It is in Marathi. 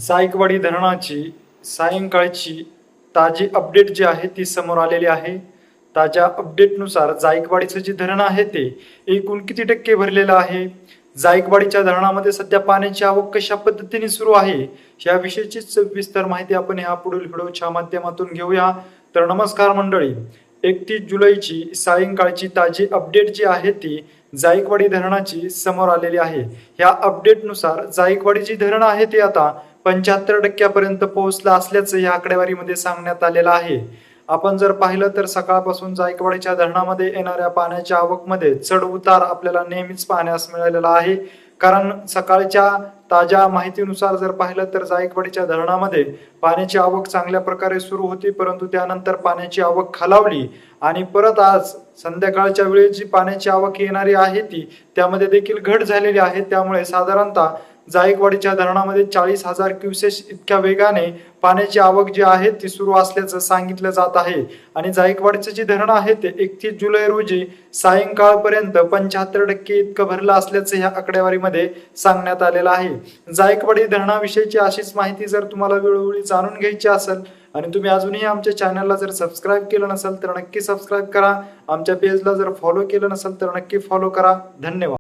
जायकवाडी धरणाची सायंकाळची ताजी अपडेट जी आहे ती समोर आलेली आहे। ताज्या अपडेटनुसार जायकवाडीचं जे धरण आहे ते एकूण किती टक्के भरलेलं आहे, जायकवाडीच्या धरणामध्ये सध्या पाण्याची आवक कशा पद्धतीने सुरू आहे, याविषयीची सविस्तर माहिती आपण ह्या पुढील व्हिडिओच्या माध्यमातून घेऊया। तर नमस्कार मंडळी, 31 जुलैची सायंकाळची ताजी अपडेट जी आहे ती जायकवाडी धरणाची समोर आलेली आहे। या अपडेटनुसार जायकवाडी जी धरण आहे ते आता 75% पर्यंत पोहोचला असल्याचं या आकडेवारीमध्ये सांगण्यात आलेलं आहे। आपण जर पाहिलं तर सकाळपासून जायकवाडीच्या धरणामध्ये येणाऱ्या पाण्याच्या आवकमध्ये चढ उतार आपल्याला नेहमीच पाहण्यास मिळालेला आहे। कारण सकाळच्या ताज्या माहितीनुसार जर पाहिलं तर जायकवाडीच्या धरणामध्ये पाण्याची आवक चांगल्या प्रकारे सुरू होती, परंतु त्यानंतर पाण्याची आवक खालावली आणि परत आज संध्याकाळच्या वेळी जी पाण्याची आवक येणारी आहे ती त्यामध्ये देखील घट झालेली आहे। त्यामुळे साधारणतः जायकवाडीच्या धरणामध्ये 40,000 क्युसेस इतक्या वेगाने पाण्याची आवक जी आहे ती सुरू असल्याचं सांगितलं जात आहे। आणि जायकवाडीचं जे धरण आहे ते 31 जुलै रोजी सायंकाळपर्यंत 75% इतकं भरलं असल्याचं ह्या आकडेवारीमध्ये सांगण्यात आलेलं आहे। जायकवाडी धरणाविषयीची अशीच माहिती जर तुम्हाला वेळोवेळी जाणून घ्यायची असेल आणि तुम्ही अजूनही आमच्या चॅनलला जर सबस्क्राईब केलं नसेल तर नक्की सबस्क्राईब करा। आमच्या पेजला जर फॉलो केलं नसेल तर नक्की फॉलो करा। धन्यवाद।